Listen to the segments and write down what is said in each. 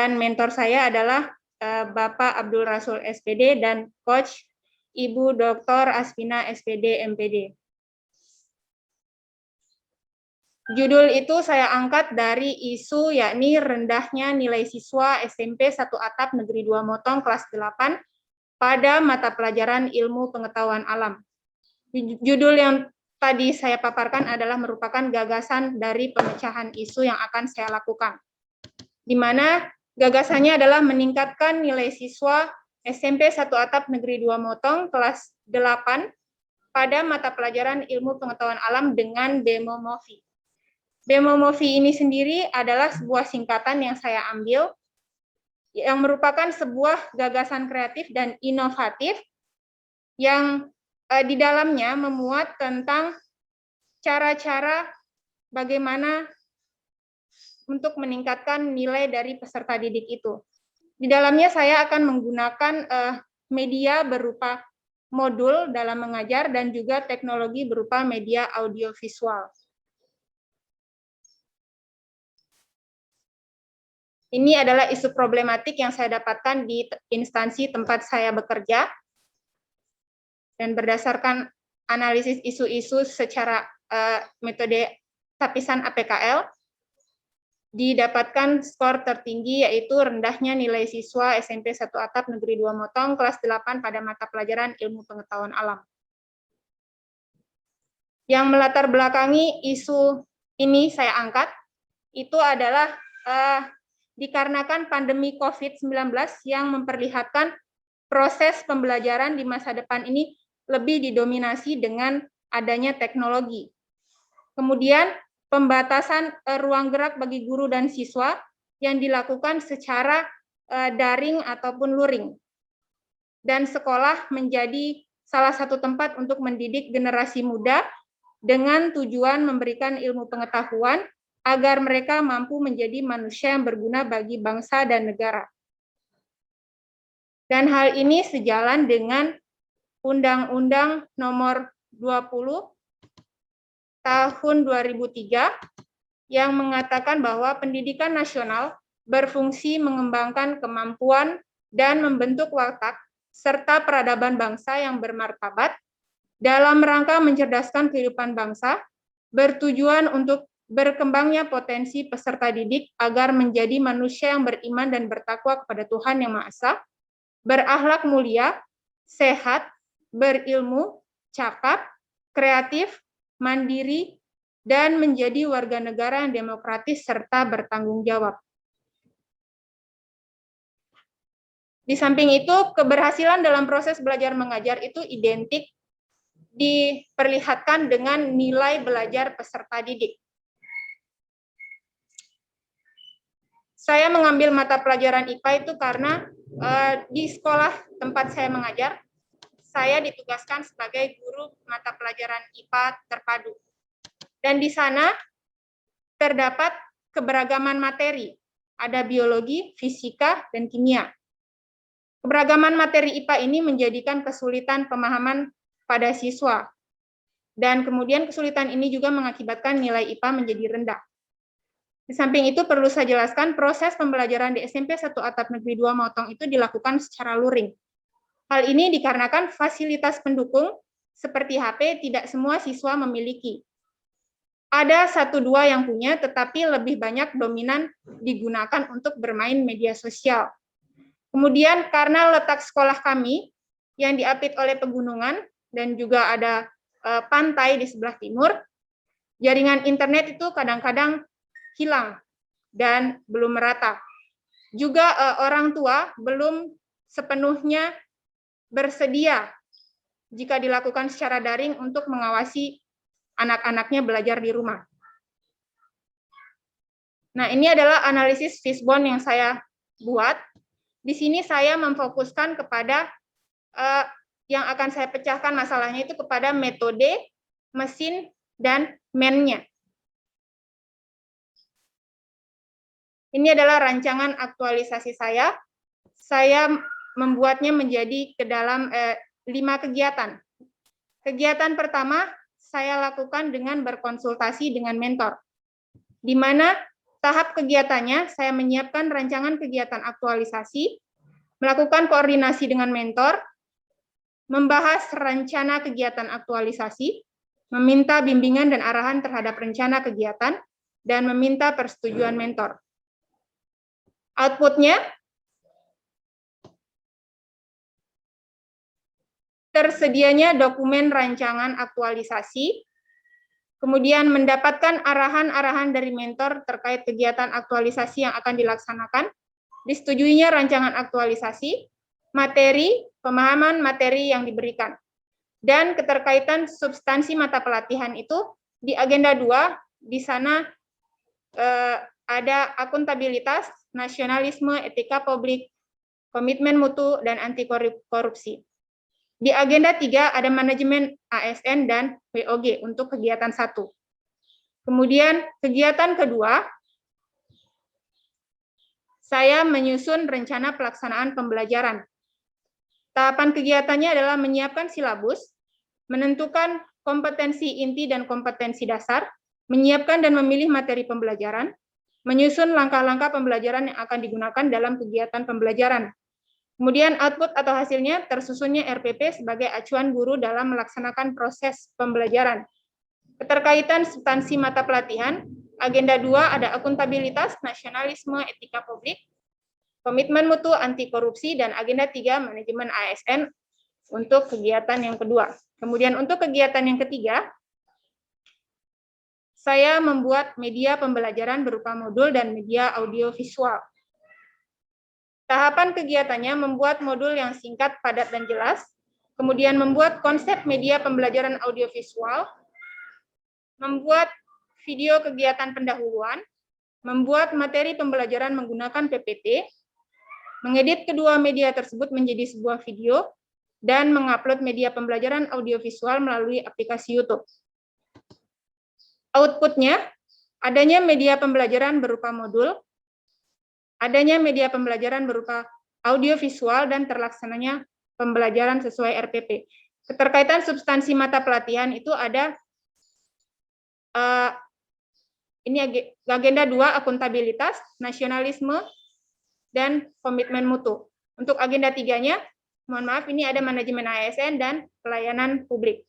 dan mentor saya adalah Bapak Abdul Rasul SPD dan Coach Ibu Dr. Aspina SPD MPD. Judul itu saya angkat dari isu yakni rendahnya nilai siswa SMP 1 Atap Negeri 2 Motong kelas 8 pada mata pelajaran ilmu pengetahuan alam. Judul yang tadi saya paparkan adalah merupakan gagasan dari pemecahan isu yang akan saya lakukan, di mana gagasannya adalah meningkatkan nilai siswa SMP 1 Atap Negeri 2 Motong kelas 8 pada mata pelajaran ilmu pengetahuan alam dengan BEMO-MOVI. BEMO-MOVI ini sendiri adalah sebuah singkatan yang saya ambil, yang merupakan sebuah gagasan kreatif dan inovatif yang di dalamnya memuat tentang cara-cara bagaimana untuk meningkatkan nilai dari peserta didik itu. Di dalamnya saya akan menggunakan media berupa modul dalam mengajar dan juga teknologi berupa media audiovisual. Ini adalah isu problematik yang saya dapatkan di instansi tempat saya bekerja, dan berdasarkan analisis isu-isu secara metode tapisan APKL, didapatkan skor tertinggi yaitu rendahnya nilai siswa SMP 1 Atap Negeri 2 Motong kelas 8 pada mata pelajaran ilmu pengetahuan alam. Yang melatar belakangi isu ini saya angkat, itu adalah dikarenakan pandemi COVID-19 yang memperlihatkan proses pembelajaran di masa depan ini lebih didominasi dengan adanya teknologi. Kemudian pembatasan ruang gerak bagi guru dan siswa yang dilakukan secara daring ataupun luring. Dan sekolah menjadi salah satu tempat untuk mendidik generasi muda dengan tujuan memberikan ilmu pengetahuan agar mereka mampu menjadi manusia yang berguna bagi bangsa dan negara. Dan hal ini sejalan dengan Undang-Undang Nomor 20 Tahun 2003 yang mengatakan bahwa pendidikan nasional berfungsi mengembangkan kemampuan dan membentuk watak serta peradaban bangsa yang bermartabat dalam rangka mencerdaskan kehidupan bangsa, bertujuan untuk berkembangnya potensi peserta didik agar menjadi manusia yang beriman dan bertakwa kepada Tuhan Yang Maha Esa, berakhlak mulia, sehat, berilmu, cakap, kreatif, mandiri, dan menjadi warga negara yang demokratis serta bertanggung jawab. Di samping itu, keberhasilan dalam proses belajar mengajar itu identik diperlihatkan dengan nilai belajar peserta didik. Saya mengambil mata pelajaran IPA itu karena di sekolah tempat saya mengajar, saya ditugaskan sebagai guru mata pelajaran IPA terpadu. Dan di sana terdapat keberagaman materi, ada biologi, fisika, dan kimia. Keberagaman materi IPA ini menjadikan kesulitan pemahaman pada siswa. Dan kemudian kesulitan ini juga mengakibatkan nilai IPA menjadi rendah. Di samping itu perlu saya jelaskan proses pembelajaran di SMP 1 Atap Negeri 2 Motong itu dilakukan secara luring. Hal ini dikarenakan fasilitas pendukung seperti HP tidak semua siswa memiliki. Ada 1-2 yang punya, tetapi lebih banyak dominan digunakan untuk bermain media sosial. Kemudian karena letak sekolah kami yang diapit oleh pegunungan dan juga ada pantai di sebelah timur, jaringan internet itu kadang-kadang hilang dan belum merata. Juga orang tua belum sepenuhnya bersedia jika dilakukan secara daring untuk mengawasi anak-anaknya belajar di rumah. Nah, ini adalah analisis Fishbone yang saya buat. Di sini saya memfokuskan kepada yang akan saya pecahkan masalahnya itu kepada metode, mesin, dan man-nya. Ini adalah rancangan aktualisasi saya. Saya membuatnya menjadi ke dalam 5 kegiatan. Kegiatan pertama saya lakukan dengan berkonsultasi dengan mentor, di mana Tahap kegiatannya, saya menyiapkan rancangan kegiatan aktualisasi, melakukan koordinasi dengan mentor, membahas rencana kegiatan aktualisasi, meminta bimbingan dan arahan terhadap rencana kegiatan, dan meminta persetujuan mentor. Outputnya, tersedianya dokumen rancangan aktualisasi, kemudian mendapatkan arahan-arahan dari mentor terkait kegiatan aktualisasi yang akan dilaksanakan, disetujuinya rancangan aktualisasi, materi, pemahaman materi yang diberikan, dan keterkaitan substansi mata pelatihan itu di agenda 2, di sana ada akuntabilitas, nasionalisme, etika publik, komitmen mutu, dan anti korupsi. Di agenda 3 ada manajemen ASN dan WOG untuk kegiatan 1. Kemudian kegiatan kedua, saya menyusun rencana pelaksanaan pembelajaran. Tahapan kegiatannya adalah menyiapkan silabus, menentukan kompetensi inti dan kompetensi dasar, menyiapkan dan memilih materi pembelajaran, menyusun langkah-langkah pembelajaran yang akan digunakan dalam kegiatan pembelajaran. Kemudian output atau hasilnya tersusunnya RPP sebagai acuan guru dalam melaksanakan proses pembelajaran. Keterkaitan substansi mata pelatihan, agenda 2 ada akuntabilitas, nasionalisme, etika publik, komitmen mutu, anti korupsi, dan agenda 3 manajemen ASN untuk kegiatan yang kedua. Kemudian untuk kegiatan yang ketiga, saya membuat media pembelajaran berupa modul dan media audiovisual. Tahapan kegiatannya membuat modul yang singkat, padat, dan jelas, kemudian membuat konsep media pembelajaran audiovisual, membuat video kegiatan pendahuluan, membuat materi pembelajaran menggunakan PPT, mengedit kedua media tersebut menjadi sebuah video, dan mengupload media pembelajaran audiovisual melalui aplikasi YouTube. Outputnya, adanya media pembelajaran berupa modul, adanya media pembelajaran berupa audiovisual, dan terlaksananya pembelajaran sesuai RPP. Keterkaitan substansi mata pelatihan itu ada, ini agenda 2, akuntabilitas, nasionalisme, dan komitmen mutu. Untuk agenda 3-nya, mohon maaf, ini ada manajemen ASN dan pelayanan publik.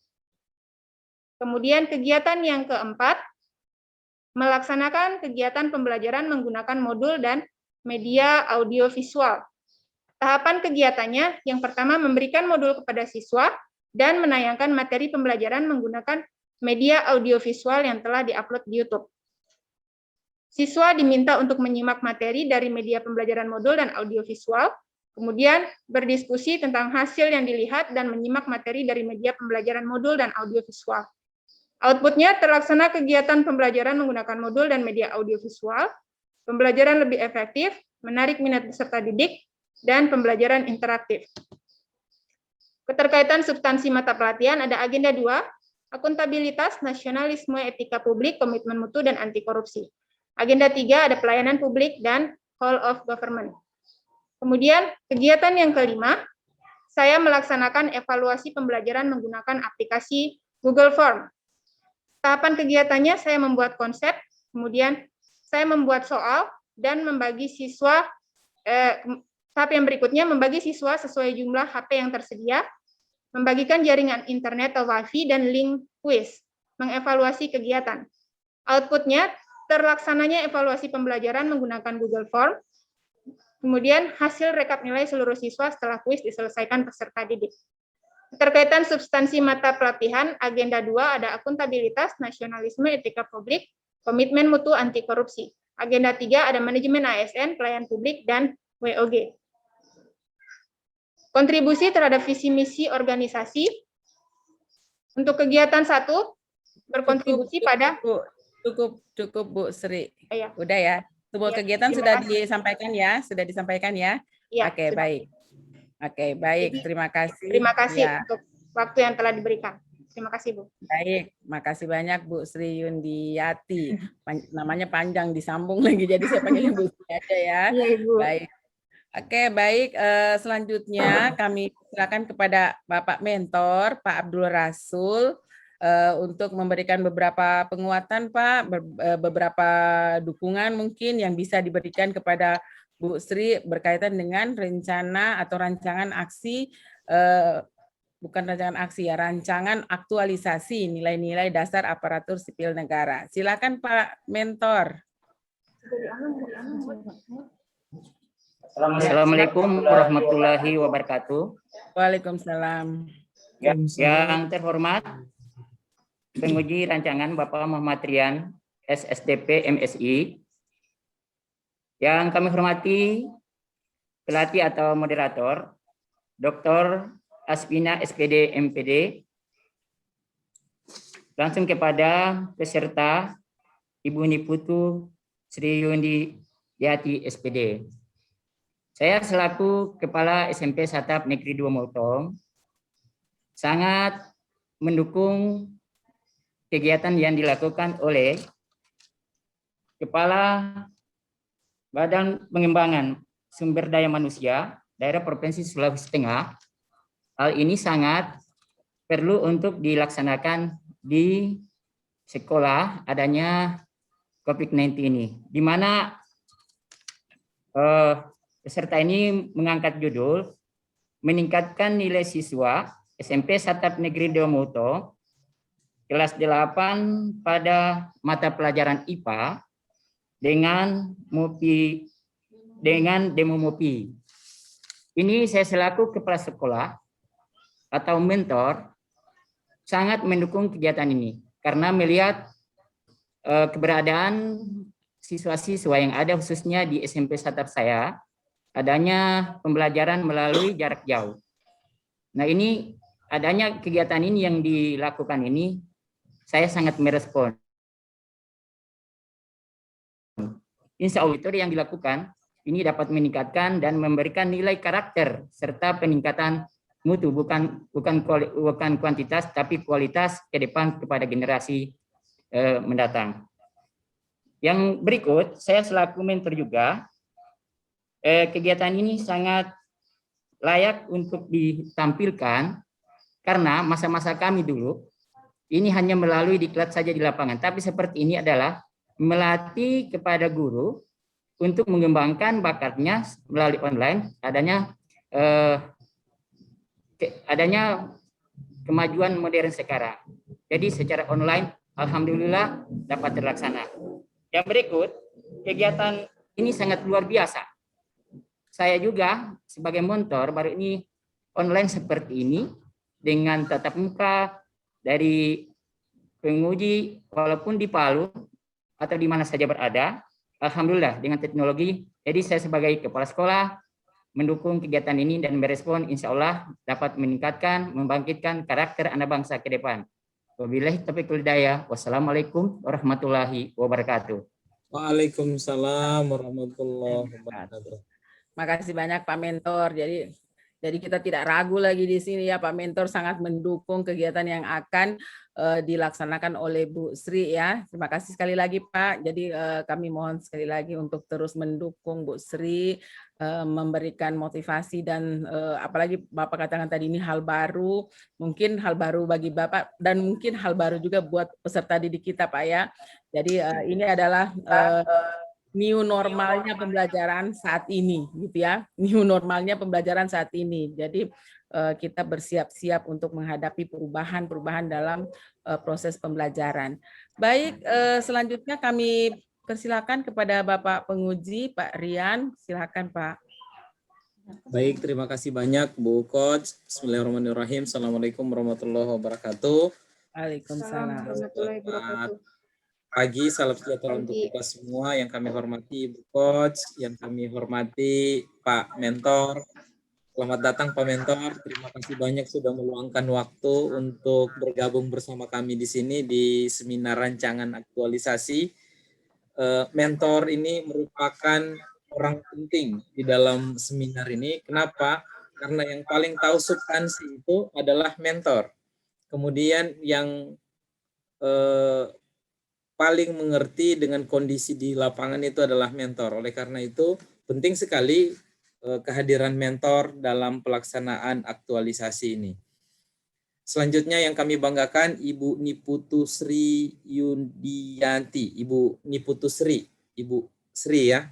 Kemudian kegiatan yang keempat, melaksanakan kegiatan pembelajaran menggunakan modul dan media audiovisual. Tahapan kegiatannya, yang pertama memberikan modul kepada siswa dan menayangkan materi pembelajaran menggunakan media audiovisual yang telah diupload di YouTube. Siswa diminta untuk menyimak materi dari media pembelajaran modul dan audiovisual, kemudian berdiskusi tentang hasil yang dilihat dan menyimak materi dari media pembelajaran modul dan audiovisual. Outputnya terlaksana kegiatan pembelajaran menggunakan modul dan media audiovisual, pembelajaran lebih efektif, menarik minat peserta didik, dan pembelajaran interaktif. Keterkaitan substansi mata pelatihan ada agenda 2, akuntabilitas, nasionalisme, etika publik, komitmen mutu, dan anti korupsi. Agenda 3 ada pelayanan publik dan whole of government. Kemudian kegiatan yang kelima, saya melaksanakan evaluasi pembelajaran menggunakan aplikasi Google Form. Tahapan kegiatannya saya membuat konsep, kemudian saya membuat soal, dan membagi siswa, tahap yang berikutnya membagi siswa sesuai jumlah HP yang tersedia, membagikan jaringan internet atau Wi-Fi, dan link quiz, mengevaluasi kegiatan. Outputnya, terlaksananya evaluasi pembelajaran menggunakan Google Form, kemudian hasil rekap nilai seluruh siswa setelah kuis diselesaikan peserta didik. Terkaitan substansi mata pelatihan, agenda 2 ada akuntabilitas, nasionalisme, etika publik, komitmen mutu, anti korupsi. Agenda 3 ada manajemen ASN, pelayanan publik, dan WOG. Kontribusi terhadap visi misi organisasi. Untuk kegiatan 1, berkontribusi pada... Cukup Bu Sri. Ya. Udah ya. Sebuah kegiatan sudah disampaikan ya, Ya, Oke, baik. Oke, baik. Terima kasih. Terima kasih ya. untuk waktu yang telah diberikan. Terima kasih, Bu. Baik, makasih banyak Bu Sri Yundiati. Namanya panjang disambung lagi, jadi saya panggilnya Bu Sri aja ya. Iya, Ibu. Baik. Oke, baik. Selanjutnya kami silakan kepada Bapak Mentor, Pak Abdul Rasul. untuk memberikan beberapa penguatan Pak, beberapa dukungan mungkin yang bisa diberikan kepada Bu Sri berkaitan dengan rencana atau rancangan aksi, bukan rancangan aksi ya, rancangan aktualisasi nilai-nilai dasar aparatur sipil negara. Silakan Pak Mentor. Assalamualaikum warahmatullahi wabarakatuh. Waalaikumsalam. Yang terhormat penguji rancangan Bapak Muhammad Rian, SSDP MSI. Yang kami hormati pelatih atau moderator, Dr. Asvina SPD MPD. Langsung kepada peserta Ibu Niputu Sri Yundi Yati SPD. Saya selaku Kepala SMP Satap Negeri 2 Motong sangat mendukung kegiatan yang dilakukan oleh Kepala Badan Pengembangan Sumber Daya Manusia Daerah Provinsi Sulawesi Tengah. Hal ini sangat perlu untuk dilaksanakan di sekolah adanya COVID-19 ini, di mana peserta ini mengangkat judul meningkatkan nilai siswa SMP Satap Negeri 2 Motong kelas 8 pada mata pelajaran IPA dengan demo MOPI. Ini saya selaku kepala sekolah atau mentor sangat mendukung kegiatan ini karena melihat keberadaan siswa-siswa yang ada khususnya di SMP Satap saya adanya pembelajaran melalui jarak jauh. Nah, ini adanya kegiatan ini yang dilakukan ini saya sangat merespon. Insya Allah itu yang dilakukan ini dapat meningkatkan dan memberikan nilai karakter serta peningkatan mutu, bukan kuantitas tapi kualitas ke depan kepada generasi mendatang. Yang berikut saya selaku mentor juga kegiatan ini sangat layak untuk ditampilkan karena masa-masa kami dulu ini hanya melalui diklat saja di lapangan, tapi seperti ini adalah melatih kepada guru untuk mengembangkan bakatnya melalui online, adanya kemajuan modern sekarang. Jadi secara online alhamdulillah dapat terlaksana. Yang berikut, kegiatan ini sangat luar biasa. Saya juga sebagai mentor baru ini online seperti ini dengan tatap muka dari penguji walaupun di Palu atau di mana saja berada. Alhamdulillah dengan teknologi. Jadi saya sebagai kepala sekolah mendukung kegiatan ini dan merespon insya Allah dapat meningkatkan, membangkitkan karakter anak bangsa ke depan. Wabillahi taufiq wal hidayah. Wassalamualaikum warahmatullahi wabarakatuh. Waalaikumsalam warahmatullahi wabarakatuh. Makasih banyak Pak Mentor. Jadi kita tidak ragu lagi di sini ya, Pak Mentor sangat mendukung kegiatan yang akan dilaksanakan oleh Bu Sri ya. Terima kasih sekali lagi Pak. Jadi kami mohon sekali lagi untuk terus mendukung Bu Sri, memberikan motivasi dan apalagi Bapak katakan tadi ini hal baru, mungkin hal baru bagi Bapak dan mungkin hal baru juga buat peserta didik kita Pak ya. Jadi ini adalah new normalnya pembelajaran saat ini gitu ya, new normalnya pembelajaran saat ini. Jadi kita bersiap-siap untuk menghadapi perubahan-perubahan dalam proses pembelajaran. Baik, selanjutnya kami persilakan kepada Bapak penguji Pak Rian, silakan Pak. Baik, terima kasih banyak Bu Coach. Bismillahirrahmanirrahim. Assalamualaikum warahmatullahi wabarakatuh. Waalaikumsalam. Pagi, salam sejahtera untuk kita semua yang kami hormati Bu Coach, yang kami hormati Pak Mentor. Selamat datang Pak Mentor, terima kasih banyak sudah meluangkan waktu untuk bergabung bersama kami di sini di seminar rancangan aktualisasi. Mentor ini merupakan orang penting di dalam seminar ini. Kenapa? Karena yang paling tahu substansi itu adalah mentor. Kemudian yang paling mengerti dengan kondisi di lapangan itu adalah mentor. Oleh karena itu, penting sekali kehadiran mentor dalam pelaksanaan aktualisasi ini. Selanjutnya yang kami banggakan Ibu Niputu Sri Yudianti. Ibu Niputu Sri, Ibu Sri ya.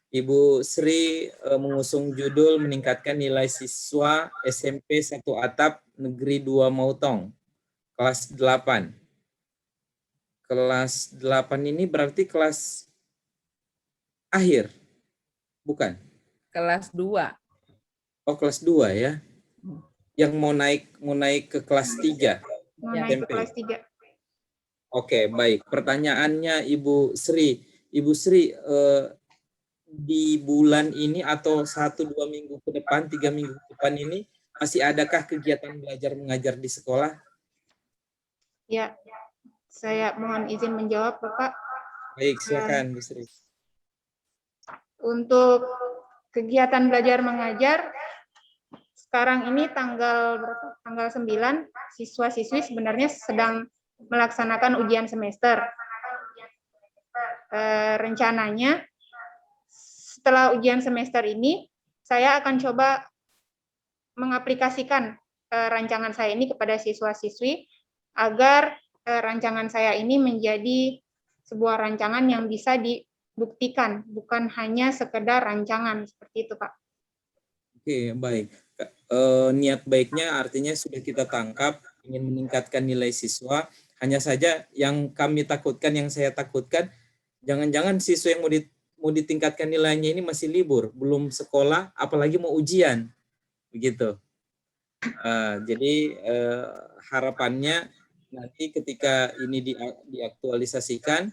Ibu Sri mengusung judul meningkatkan nilai siswa SMP 1 Atap Negeri 2 Mautong, kelas 8. Kelas 8 ini berarti kelas akhir, bukan? Kelas 2. Oh, kelas 2 ya. Yang mau naik ke kelas 3. Mau Ya. naik ke SMP. kelas 3. Oke, baik. Pertanyaannya Ibu Sri. Ibu Sri, di bulan ini atau 1-2 minggu ke depan, 3 minggu ke depan ini, masih adakah kegiatan belajar mengajar di sekolah? Ya, saya mohon izin menjawab, Bapak. Baik, silakan Bu Sri. Untuk kegiatan belajar mengajar, sekarang ini tanggal berapa? Tanggal 9, siswa-siswi sebenarnya sedang melaksanakan ujian semester. Rencananya setelah ujian semester ini, saya akan coba mengaplikasikan rancangan saya ini kepada siswa-siswi agar rancangan saya ini menjadi sebuah rancangan yang bisa dibuktikan, bukan hanya sekedar rancangan seperti itu, Pak. Oke, baik. Niat baiknya artinya sudah kita tangkap, ingin meningkatkan nilai siswa. Hanya saja yang kami takutkan, yang saya takutkan, jangan-jangan siswa yang mau ditingkatkan nilainya ini masih libur, belum sekolah, apalagi mau ujian, begitu. Jadi harapannya nanti ketika ini diaktualisasikan,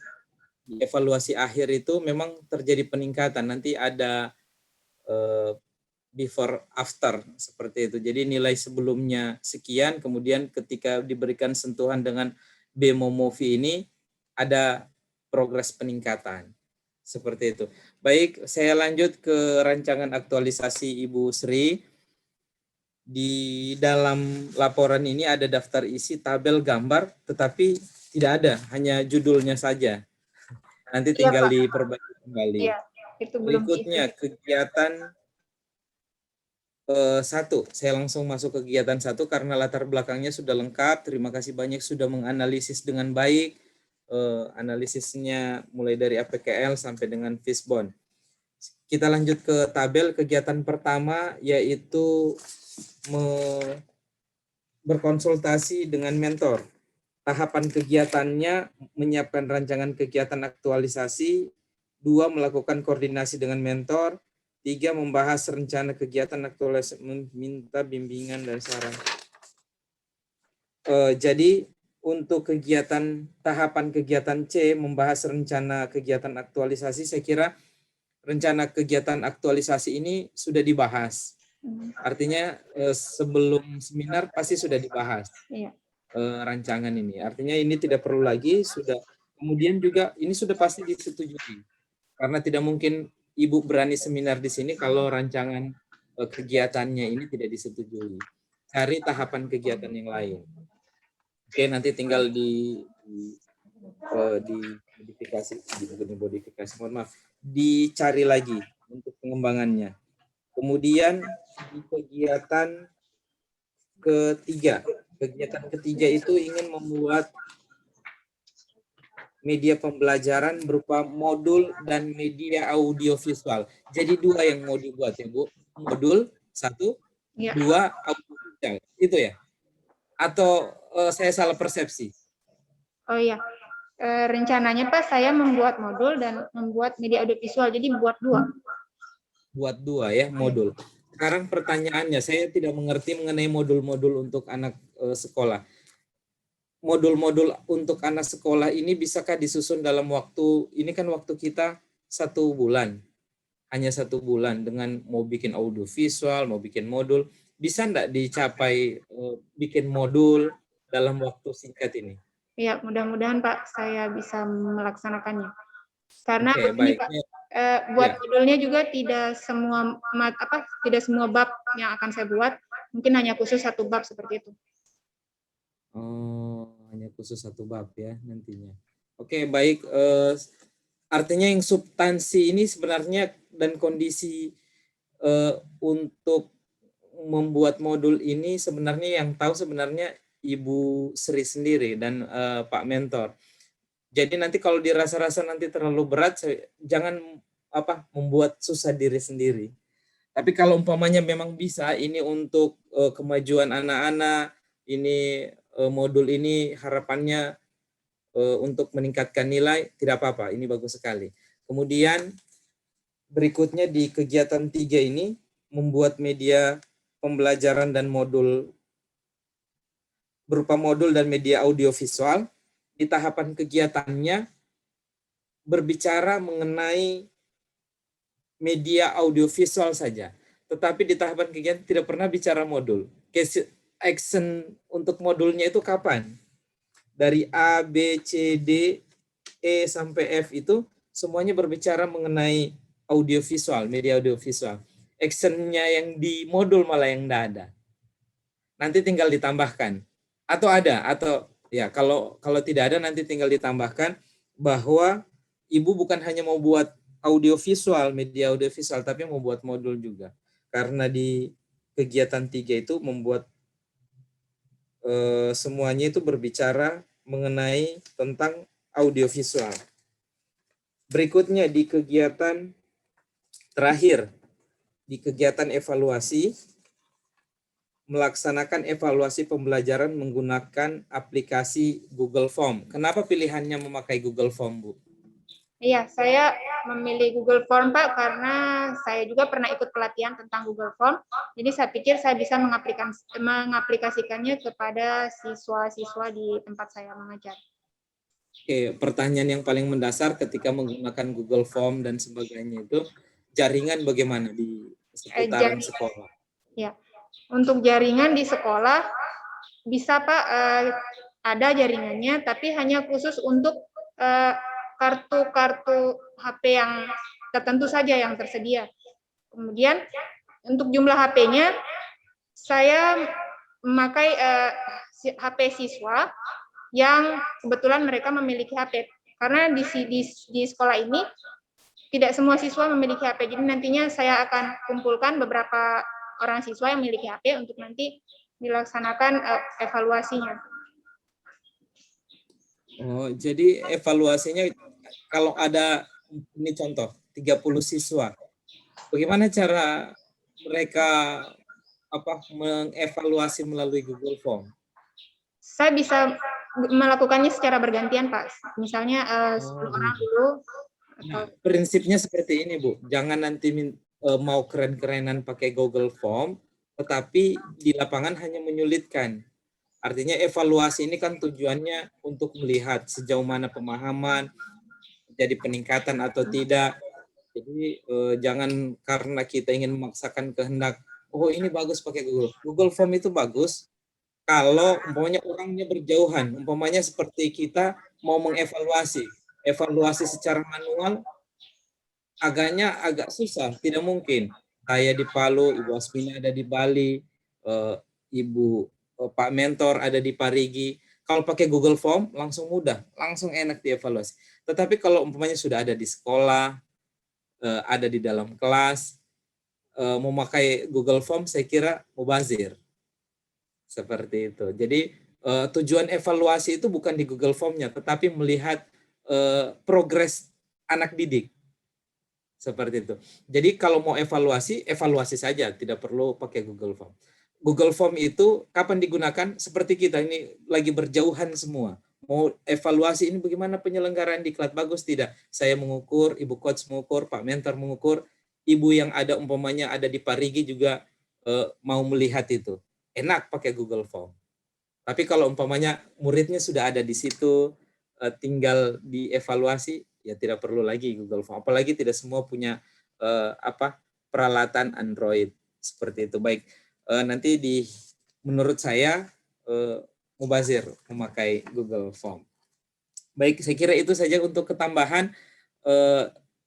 di evaluasi akhir itu memang terjadi peningkatan. Nanti ada before after seperti itu. Jadi nilai sebelumnya sekian, kemudian ketika diberikan sentuhan dengan BEMO Movi ini ada progres peningkatan. Seperti itu. Baik, saya lanjut ke rancangan aktualisasi Ibu Sri. Di dalam laporan ini ada daftar isi tabel gambar, tetapi tidak ada, hanya judulnya saja. Nanti tinggal Pak. diperbaiki kembali. Iya, itu belum Berikutnya kegiatan 1. Saya langsung masuk ke kegiatan 1 karena latar belakangnya sudah lengkap. Terima kasih banyak sudah menganalisis dengan baik. Analisisnya mulai dari APKL sampai dengan Fishbone. Kita lanjut ke tabel kegiatan pertama, yaitu berkonsultasi dengan mentor. Tahapan kegiatannya menyiapkan rancangan kegiatan aktualisasi, 2. Melakukan koordinasi dengan mentor, 3. Membahas rencana kegiatan aktualisasi, meminta bimbingan dan saran. Jadi untuk kegiatan tahapan kegiatan C, membahas rencana kegiatan aktualisasi, saya kira rencana kegiatan aktualisasi ini sudah dibahas. Artinya sebelum seminar pasti sudah dibahas. Iya. Rancangan ini. Artinya ini tidak perlu lagi, sudah. Kemudian juga ini sudah pasti disetujui. Karena tidak mungkin Ibu berani seminar di sini kalau rancangan kegiatannya ini tidak disetujui. Cari tahapan kegiatan yang lain. Oke, nanti tinggal dicari lagi untuk pengembangannya. Kemudian di kegiatan ketiga itu ingin membuat media pembelajaran berupa modul dan media audiovisual. Jadi 2 yang mau dibuat ya Bu. Modul 1, 2 audiovisual. Itu ya? Atau saya salah persepsi? Oh iya. Rencananya Pak, saya membuat modul dan membuat media audiovisual. Jadi buat 2. Buat 2 ya, modul. Sekarang pertanyaannya, saya tidak mengerti mengenai modul-modul untuk anak sekolah. Modul-modul untuk anak sekolah ini bisakah disusun dalam waktu, ini kan waktu kita 1 bulan, hanya 1 bulan dengan mau bikin audiovisual, mau bikin modul, bisa enggak dicapai bikin modul dalam waktu singkat ini? Ya, mudah-mudahan Pak saya bisa melaksanakannya. Karena Baik. Pak, buat modulnya juga tidak semua bab yang akan saya buat, mungkin hanya khusus 1 bab seperti itu. Oh, hanya khusus 1 bab ya nantinya. Oke, baik. Artinya yang substansi ini sebenarnya dan kondisi untuk membuat modul ini sebenarnya yang tahu sebenarnya Ibu Sri sendiri dan Pak Mentor. Jadi nanti kalau dirasa-rasa nanti terlalu berat, jangan membuat susah diri sendiri. Tapi kalau umpamanya memang bisa, ini untuk kemajuan anak-anak, ini modul ini harapannya untuk meningkatkan nilai, tidak apa-apa, ini bagus sekali. Kemudian berikutnya di kegiatan 3 ini, membuat media pembelajaran dan modul, berupa modul dan media audiovisual. Di tahapan kegiatannya berbicara mengenai media audiovisual saja. Tetapi di tahapan kegiatan tidak pernah bicara modul. Action untuk modulnya itu kapan? Dari A, B, C, D, E sampai F itu semuanya berbicara mengenai audiovisual, media audiovisual. Actionnya yang di modul malah yang tidak ada. Nanti tinggal ditambahkan. Atau ada, atau ya kalau tidak ada nanti tinggal ditambahkan bahwa Ibu bukan hanya mau buat audiovisual, media audiovisual, tapi mau buat modul juga. Karena di kegiatan 3 itu membuat semuanya itu berbicara mengenai tentang audiovisual. Berikutnya di kegiatan terakhir, di kegiatan evaluasi, melaksanakan evaluasi pembelajaran menggunakan aplikasi Google Form. Kenapa pilihannya memakai Google Form, Bu? Iya, saya memilih Google Form, Pak, karena saya juga pernah ikut pelatihan tentang Google Form. Jadi saya pikir saya bisa mengaplikasikannya kepada siswa-siswa di tempat saya mengajar. Oke, pertanyaan yang paling mendasar ketika menggunakan Google Form dan sebagainya itu, jaringan bagaimana di seputaran sekolah? Ya, untuk jaringan di sekolah bisa, Pak, ada jaringannya, tapi hanya khusus untuk kartu-kartu HP yang tertentu saja yang tersedia. Kemudian untuk jumlah HP-nya, saya memakai HP siswa yang kebetulan mereka memiliki HP. Karena di sekolah ini tidak semua siswa memiliki HP. Jadi nantinya saya akan kumpulkan beberapa orang siswa yang memiliki HP untuk nanti dilaksanakan evaluasinya. Oh, jadi evaluasinya kalau ada, ini contoh, 30 siswa. Bagaimana cara mereka mengevaluasi melalui Google Form? Saya bisa melakukannya secara bergantian, Pak. Misalnya 10 orang dulu. Nah, prinsipnya seperti ini, Bu. Jangan nanti mau keren-kerenan pakai Google Form, tetapi di lapangan hanya menyulitkan. Artinya evaluasi ini kan tujuannya untuk melihat sejauh mana pemahaman, jadi peningkatan atau tidak. Jadi jangan karena kita ingin memaksakan kehendak, oh ini bagus pakai Google. Google Form itu bagus kalau umpamanya orangnya berjauhan, umpamanya seperti kita mau mengevaluasi. Evaluasi secara manual agak susah, tidak mungkin. Saya di Palu, Ibu Asmina ada di Bali, Pak Mentor ada di Parigi. Kalau pakai Google Form langsung mudah, langsung enak dievaluasi. Tetapi kalau umpamanya sudah ada di sekolah, ada di dalam kelas, memakai Google Form saya kira mubazir. Seperti itu. Jadi tujuan evaluasi itu bukan di Google Form-nya, tetapi melihat progres anak didik. Seperti itu. Jadi kalau mau evaluasi, evaluasi saja, tidak perlu pakai Google Form. Google Form itu kapan digunakan? Seperti kita ini lagi berjauhan semua. Mau evaluasi ini bagaimana penyelenggaraan diklat, bagus tidak? Saya mengukur, Ibu Coach mengukur, Pak Mentor mengukur, Ibu yang ada umpamanya ada di Parigi juga mau melihat itu. Enak pakai Google Form. Tapi kalau umpamanya muridnya sudah ada di situ, tinggal dievaluasi, ya tidak perlu lagi Google Form. Apalagi tidak semua punya peralatan Android seperti itu. Baik, nanti menurut saya mubazir memakai Google Form. Baik, saya kira itu saja untuk ketambahan.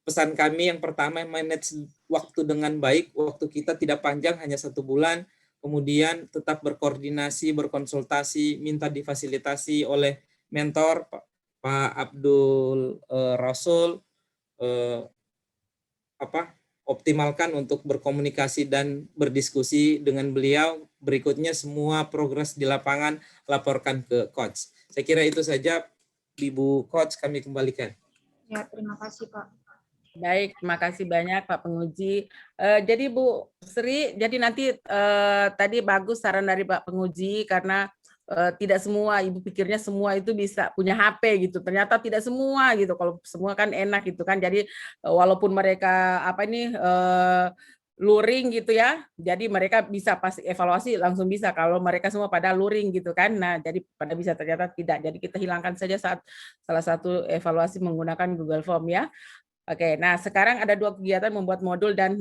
Pesan kami yang pertama, manage waktu dengan baik. Waktu kita tidak panjang, hanya 1 bulan. Kemudian tetap berkoordinasi, berkonsultasi, minta difasilitasi oleh mentor Pak Abdul Rasul, optimalkan untuk berkomunikasi dan berdiskusi dengan beliau. Berikutnya semua progres di lapangan laporkan ke coach. Saya kira itu saja, Ibu Coach, kami kembalikan. Ya, terima kasih Pak. Baik, terima kasih banyak Pak Penguji. Jadi Bu Sri, jadi nanti tadi bagus saran dari Pak Penguji karena tidak semua, Ibu pikirnya semua itu bisa punya HP gitu. Ternyata tidak semua gitu. Kalau semua kan enak gitu kan. Jadi walaupun mereka luring gitu ya. Jadi mereka bisa pas evaluasi langsung bisa kalau mereka semua pada luring gitu kan. Nah, jadi pada bisa ternyata tidak. Jadi kita hilangkan saja saat salah satu evaluasi menggunakan Google Form ya. Oke, nah sekarang ada 2 kegiatan membuat modul dan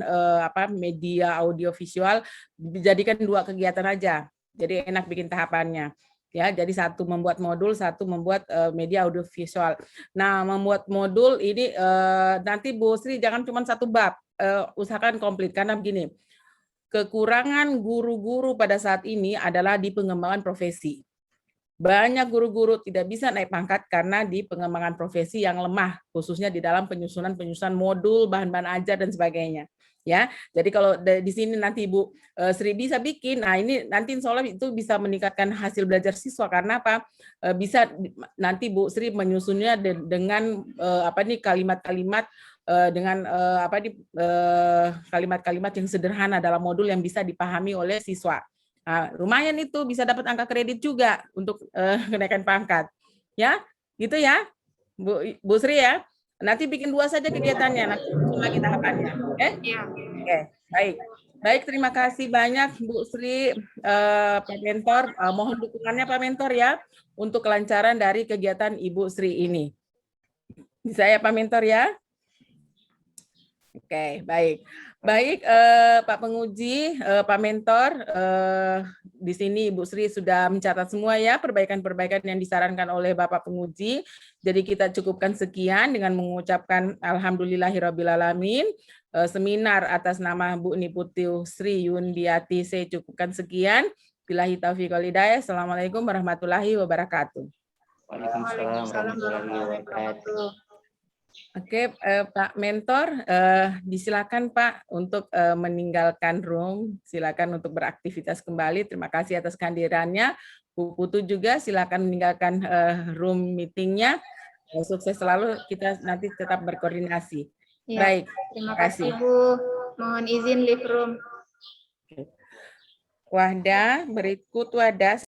media audio visual, dijadikan 2 kegiatan aja. Jadi enak bikin tahapannya. Ya, jadi 1 membuat modul, 1 membuat media audio visual. Nah, membuat modul ini nanti Bu Sri jangan cuma 1 bab, usahakan komplit karena begini. Kekurangan guru-guru pada saat ini adalah di pengembangan profesi. Banyak guru-guru tidak bisa naik pangkat karena di pengembangan profesi yang lemah, khususnya di dalam penyusunan modul, bahan-bahan ajar dan sebagainya. Ya, jadi kalau di sini nanti Ibu Sri bisa bikin, nah ini nanti insya Allah itu bisa meningkatkan hasil belajar siswa karena apa? Bisa nanti Bu Sri menyusunnya dengan kalimat-kalimat dengan kalimat-kalimat yang sederhana dalam modul yang bisa dipahami oleh siswa. Nah, lumayan itu bisa dapat angka kredit juga untuk kenaikan pangkat. Ya, gitu ya, Bu Sri ya. Nanti bikin 2 saja kegiatannya, nanti lagi tahapannya. Oke? Iya. Oke, baik. Baik, terima kasih banyak Bu Sri, Pak Mentor. Mohon dukungannya Pak Mentor ya untuk kelancaran dari kegiatan Ibu Sri ini. Bisa ya Pak Mentor ya? Oke, baik. Baik, Pak Penguji, Pak Mentor, di sini Ibu Sri sudah mencatat semua ya perbaikan-perbaikan yang disarankan oleh Bapak Penguji. Jadi kita cukupkan sekian dengan mengucapkan alhamdulillahirrabbilalamin. Seminar atas nama Bu Niputu Sri Yundiati saya cukupkan sekian. Billahi taufiq wal hidayah. Assalamualaikum warahmatullahi wabarakatuh. Waalaikumsalam warahmatullahi wabarakatuh. Oke, Pak Mentor, disilakan Pak untuk meninggalkan room, silakan untuk beraktivitas kembali. Terima kasih atas kehadirannya. Bu Putu juga silakan meninggalkan room meetingnya. Sukses selalu, kita nanti tetap berkoordinasi. Ya, Baik, terima kasih Bu. Mohon izin leave room. Wahda, berikut Wahda.